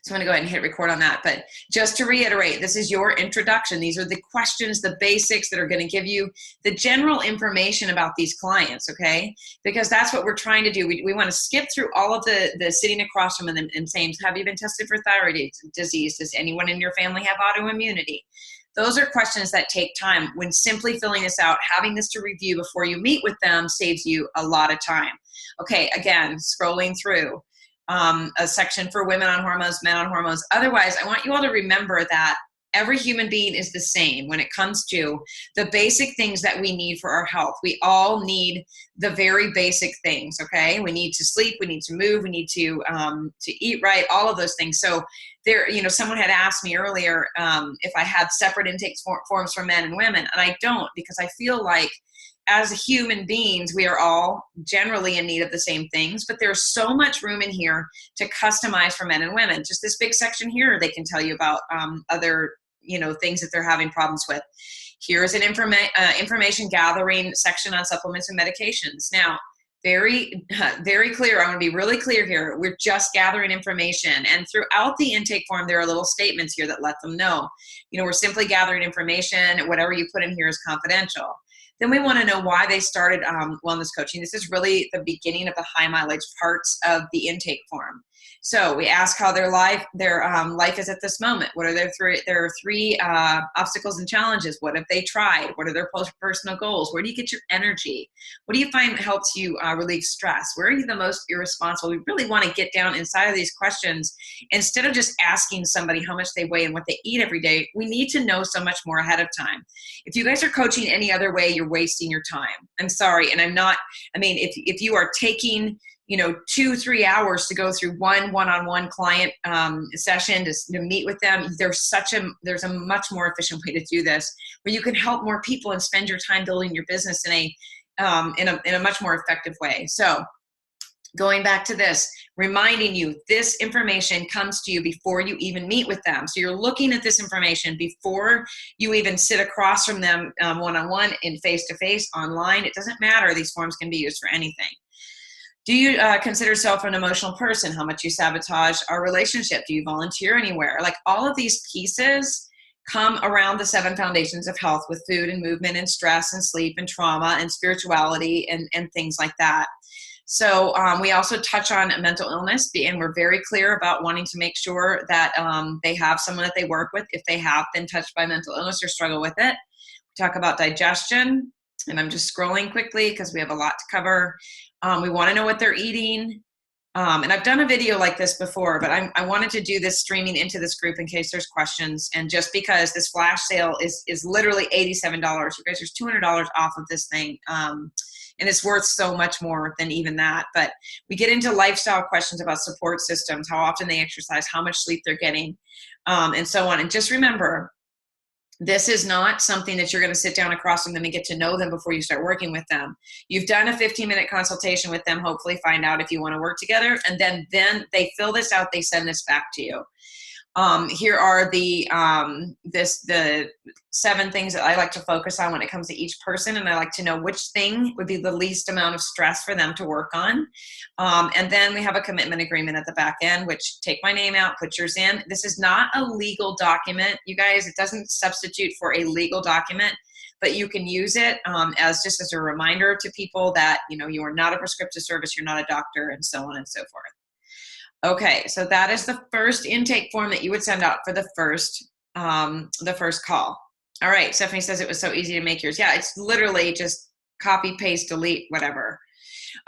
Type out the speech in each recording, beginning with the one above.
So I'm going to go ahead and hit record on that. But just to reiterate, this is your introduction. These are the questions, the basics that are going to give you the general information about these clients, okay? Because that's what we're trying to do. We want to skip through all of the sitting across from them and saying, have you been tested for thyroid disease? Does anyone in your family have autoimmunity? Those are questions that take time. When simply filling this out, having this to review before you meet with them saves you a lot of time. Okay, again, scrolling through. A section for women on hormones, men on hormones. Otherwise, I want you all to remember that every human being is the same when it comes to the basic things that we need for our health. We all need the very basic things, okay? We need to sleep, we need to move, we need to eat right, all of those things. So there, you know, someone had asked me earlier if I had separate intake forms for men and women, and I don't, because I feel like as human beings, we are all generally in need of the same things, but there's so much room in here to customize for men and women. Just this big section here, they can tell you about other, you know, things that they're having problems with. Here's an information gathering section on supplements and medications. Now, very clear. I want to be really clear here. We're just gathering information, and throughout the intake form, there are little statements here that let them know, you know, we're simply gathering information. Whatever you put in here is confidential. Then we want to know why they started wellness coaching. This is really the beginning of the high mileage parts of the intake form. So we ask how their life is at this moment. What are their three obstacles and challenges? What have they tried? What are their personal goals? Where do you get your energy? What do you find helps you relieve stress? Where are you the most irresponsible? We really want to get down inside of these questions. Instead of just asking somebody how much they weigh and what they eat every day, we need to know so much more ahead of time. If you guys are coaching any other way, you're wasting your time. I'm sorry. And I'm not, I mean, if you are taking, you know, 2-3 hours to go through one-on-one client session to meet with them, there's a much more efficient way to do this, where you can help more people and spend your time building your business in a much more effective way. So going back to this, reminding you, this information comes to you before you even meet with them. So you're looking at this information before you even sit across from them one-on-one, in face-to-face, online. It doesn't matter. These forms can be used for anything. Do you consider yourself an emotional person? How much you sabotage our relationship? Do you volunteer anywhere? Like, all of these pieces come around the 7 foundations of health, with food and movement and stress and sleep and trauma and spirituality and things like that. So we also touch on mental illness, and we're very clear about wanting to make sure that they have someone that they work with if they have been touched by mental illness or struggle with it. We talk about digestion, and I'm just scrolling quickly because we have a lot to cover. We want to know what they're eating. And I've done a video like this before, but I wanted to do this streaming into this group in case there's questions. And just because this flash sale is literally $87, you guys, there's $200 off of this thing. And it's worth so much more than even that. But we get into lifestyle questions about support systems, how often they exercise, how much sleep they're getting, and so on. And just remember, this is not something that you're going to sit down across from them and get to know them before you start working with them. You've done a 15-minute consultation with them, hopefully find out if you want to work together, and then they fill this out, they send this back to you. Here are the 7 things that I like to focus on when it comes to each person, and I like to know which thing would be the least amount of stress for them to work on. And then we have a commitment agreement at the back end, which take my name out, put yours in. This is not a legal document, you guys. It doesn't substitute for a legal document, but you can use it as a reminder to people that, you know, you are not a prescriptive service, you're not a doctor, and so on and so forth. Okay, so that is the first intake form that you would send out for the first call. All right, Stephanie says it was so easy to make yours. Yeah, it's literally just copy, paste, delete, whatever.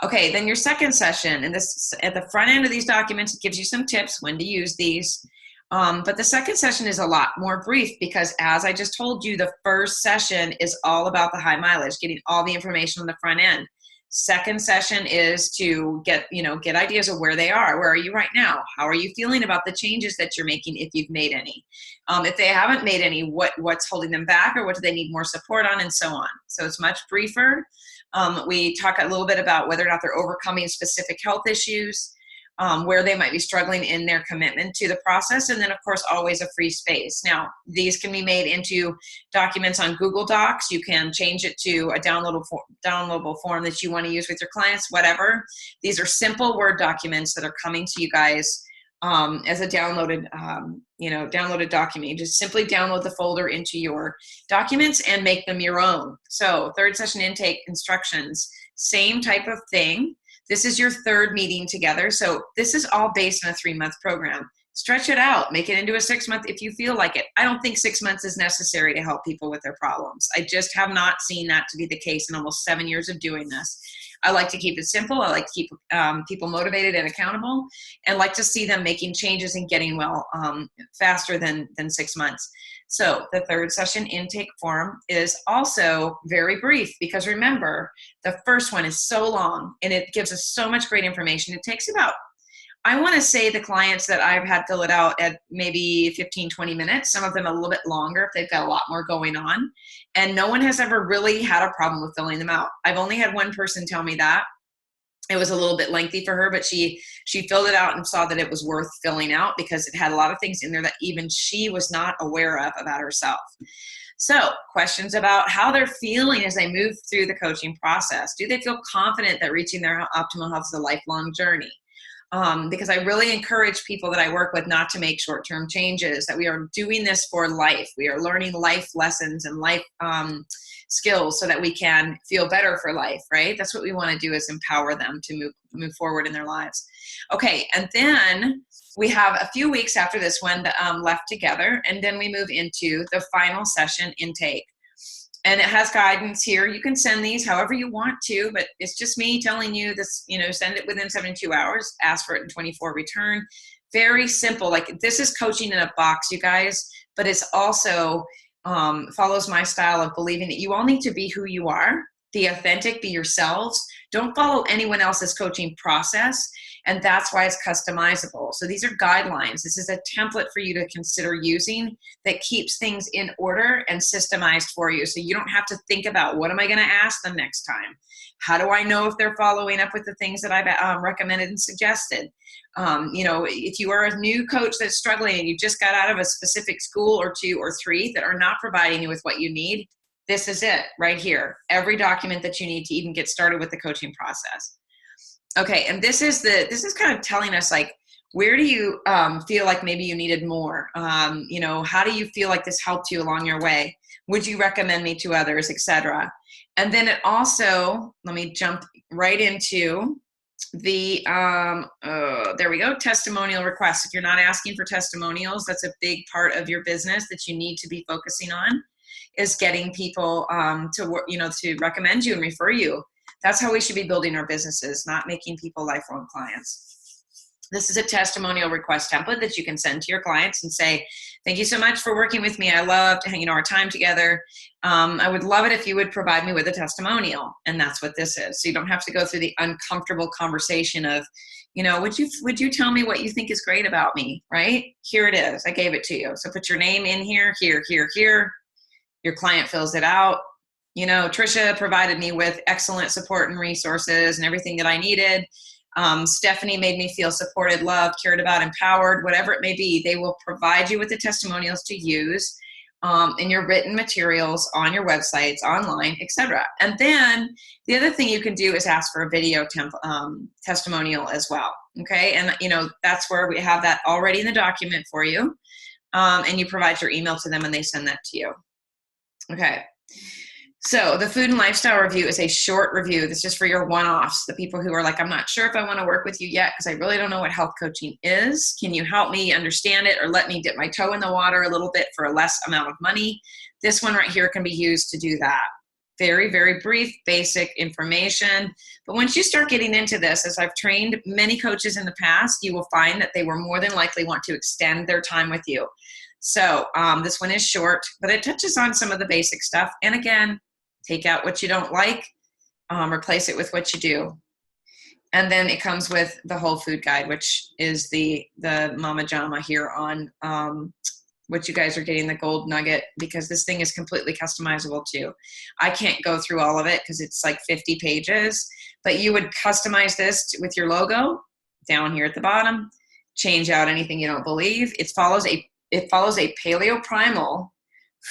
Okay, then your second session, and this at the front end of these documents, it gives you some tips when to use these. But the second session is a lot more brief because, as I just told you, the first session is all about the high mileage, getting all the information on the front end. Second session is to get ideas of where they are. Where are you right now? How are you feeling about the changes that you're making, if you've made any? If they haven't made any, what's holding them back, or what do they need more support on, and so on. So it's much briefer. We talk a little bit about whether or not they're overcoming specific health issues, where they might be struggling in their commitment to the process, and then, of course, always a free space. Now, these can be made into documents on Google Docs. You can change it to a downloadable form that you want to use with your clients, whatever. These are simple Word documents that are coming to you guys as a downloaded, downloaded document. You just simply download the folder into your documents and make them your own. So third session intake instructions, same type of thing. This is your third meeting together. So this is all based on a 3-month program. Stretch it out, make it into a 6-month if you feel like it. I don't think 6 months is necessary to help people with their problems. I just have not seen that to be the case in almost 7 years of doing this. I like to keep it simple. I like to keep people motivated and accountable, and like to see them making changes and getting well faster than 6 months. So the third session intake form is also very brief, because remember, the first one is so long and it gives us so much great information. It takes about, I want to say, the clients that I've had fill it out at maybe 15, 20 minutes, some of them a little bit longer if they've got a lot more going on. And no one has ever really had a problem with filling them out. I've only had one person tell me that. It was a little bit lengthy for her, but she filled it out and saw that it was worth filling out because it had a lot of things in there that even she was not aware of about herself. So questions about how they're feeling as they move through the coaching process. Do they feel confident that reaching their optimal health is a lifelong journey? Because I really encourage people that I work with not to make short-term changes, that we are doing this for life. We are learning life lessons and life skills so that we can feel better for life, right? That's what we want to do, is empower them to move forward in their lives. Okay, and then we have a few weeks after this one left together, and then we move into the final session intake. And it has guidance here. You can send these however you want to, but it's just me telling you this, send it within 72 hours, ask for it in 24, return. Very simple. Like, this is coaching in a box, you guys, but it's also follows my style of believing that you all need to be who you are, be authentic, be yourselves. Don't follow anyone else's coaching process. And that's why it's customizable. So these are guidelines. This is a template for you to consider using that keeps things in order and systemized for you. So you don't have to think about, what am I going to ask them next time? How do I know if they're following up with the things that I've recommended and suggested? If you are a new coach that's struggling and you just got out of a specific school or 2 or 3 that are not providing you with what you need, this is it right here. Every document that you need to even get started with the coaching process. Okay, and this is kind of telling us, like, where do you feel like maybe you needed more? How do you feel like this helped you along your way? Would you recommend me to others, etc.? And then it also, let me jump right into the, there we go, testimonial requests. If you're not asking for testimonials, that's a big part of your business that you need to be focusing on, is getting people to recommend you and refer you. That's how we should be building our businesses, not making people lifelong clients. This is a testimonial request template that you can send to your clients and say, thank you so much for working with me. I loved our time together. I would love it if you would provide me with a testimonial. And that's what this is. So you don't have to go through the uncomfortable conversation of, would you tell me what you think is great about me, right? Here it is. I gave it to you. So put your name in here. Your client fills it out. Trisha provided me with excellent support and resources and everything that I needed. Stephanie made me feel supported, loved, cared about, empowered, whatever it may be. They will provide you with the testimonials to use in your written materials on your websites, online, etc. And then the other thing you can do is ask for a video testimonial as well. Okay, and that's where we have that already in the document for you, and you provide your email to them and they send that to you. Okay. So the food and lifestyle review is a short review. This is just for your one-offs, the people who are like, I'm not sure if I want to work with you yet because I really don't know what health coaching is. Can you help me understand it, or let me dip my toe in the water a little bit for a less amount of money? This one right here can be used to do that. Very, very brief, basic information. But once you start getting into this, as I've trained many coaches in the past, you will find that they will more than likely want to extend their time with you. So this one is short, but it touches on some of the basic stuff. And again, take out what you don't like, replace it with what you do. And then it comes with the whole food guide, which is the Mama Jama here on what you guys are getting, the gold nugget, because this thing is completely customizable too. I can't go through all of it because it's like 50 pages, but you would customize this with your logo down here at the bottom, change out anything you don't believe. It follows a Paleo Primal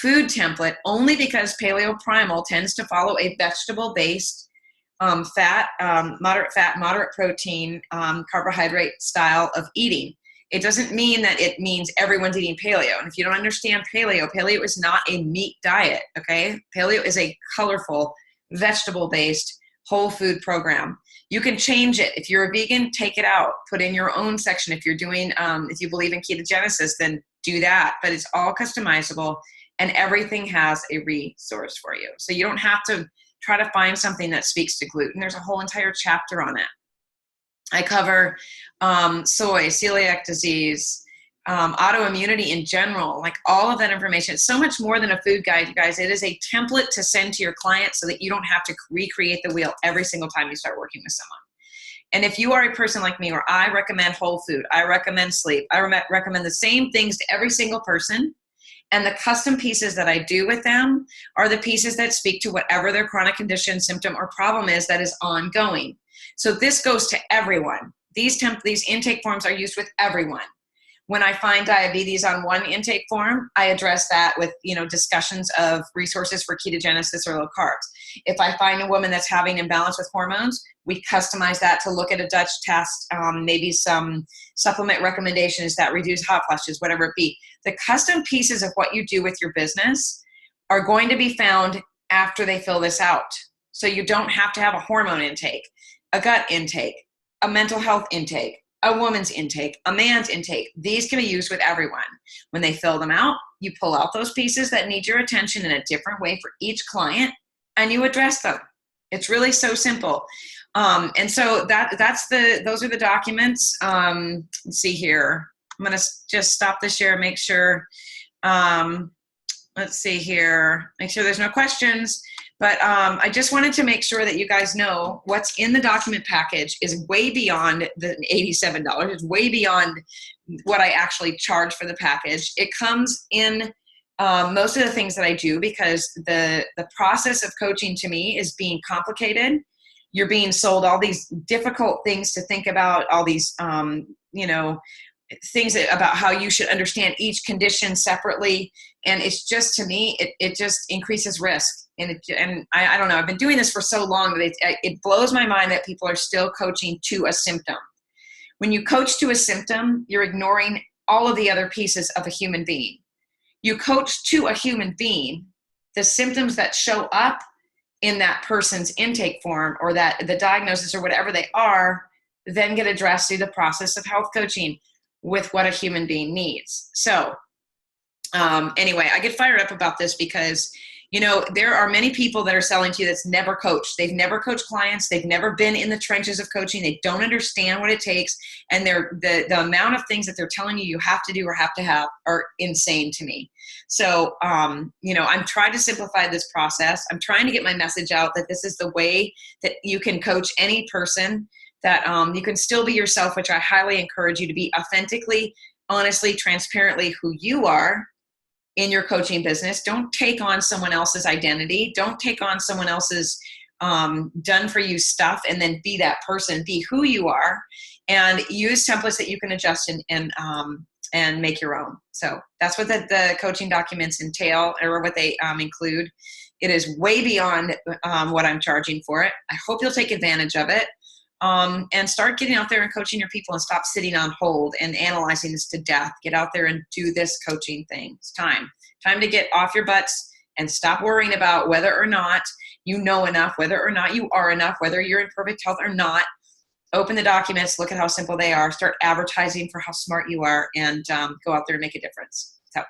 food template only because Paleo Primal tends to follow a vegetable-based moderate fat, moderate protein, carbohydrate style of eating. It doesn't mean that it means everyone's eating paleo. And if you don't understand paleo, paleo is not a meat diet, okay? Paleo is a colorful, vegetable-based, whole food program. You can change it. If you're a vegan, take it out. Put in your own section. If you're doing, if you believe in ketogenesis, then do that. But it's all customizable, and everything has a resource for you. So you don't have to try to find something that speaks to gluten. There's a whole entire chapter on it. I cover soy, celiac disease, autoimmunity in general, like all of that information. It's so much more than a food guide, you guys. It is a template to send to your client so that you don't have to recreate the wheel every single time you start working with someone. And if you are a person like me, where I recommend whole food, I recommend sleep, I recommend the same things to every single person, and the custom pieces that I do with them are the pieces that speak to whatever their chronic condition, symptom, or problem is that is ongoing. So this goes to everyone. These intake forms are used with everyone. When I find diabetes on one intake form, I address that with, discussions of resources for ketogenesis or low carbs. If I find a woman that's having imbalance with hormones, we customize that to look at a Dutch test, maybe some supplement recommendations that reduce hot flashes, whatever it be. The custom pieces of what you do with your business are going to be found after they fill this out. So you don't have to have a hormone intake, a gut intake, a mental health intake, a woman's intake, a man's intake. These can be used with everyone. When they fill them out, you pull out those pieces that need your attention in a different way for each client, and you address them. It's really so simple. And so those are the documents. Let's see here. I'm going to just stop the share, make sure, let's see here, make sure there's no questions. But I just wanted to make sure that you guys know what's in the document package is way beyond the $87. It's way beyond what I actually charge for the package. It comes in most of the things that I do, because the process of coaching to me is being complicated. You're being sold all these difficult things to think about, all these, things about how you should understand each condition separately. And it's just, to me, it just increases risk. And I don't know, I've been doing this for so long that it blows my mind that people are still coaching to a symptom. When you coach to a symptom, you're ignoring all of the other pieces of a human being. You coach to a human being, the symptoms that show up in that person's intake form, or that the diagnosis or whatever they are, then get addressed through the process of health coaching with what a human being needs. So anyway, I get fired up about this because, there are many people that are selling to you that's never coached. They've never coached clients. They've never been in the trenches of coaching. They don't understand what it takes. And the amount of things that they're telling you have to do or have to have are insane to me. So, I'm trying to simplify this process. I'm trying to get my message out that this is the way that you can coach any person, that you can still be yourself, which I highly encourage you to be authentically, honestly, transparently who you are in your coaching business. Don't take on someone else's identity. Don't take on someone else's done for you stuff and then be that person. Be who you are, and use templates that you can adjust and make your own. So that's what the coaching documents entail, or what they include. It is way beyond what I'm charging for it. I hope you'll take advantage of it. And start getting out there and coaching your people, and stop sitting on hold and analyzing this to death. Get out there and do this coaching thing. It's time to get off your butts and stop worrying about whether or not you know enough, whether or not you are enough, whether you're in perfect health or not. Open the documents, look at how simple they are, start advertising for how smart you are, and go out there and make a difference. So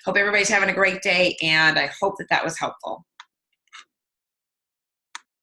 hope everybody's having a great day, and I hope that was helpful.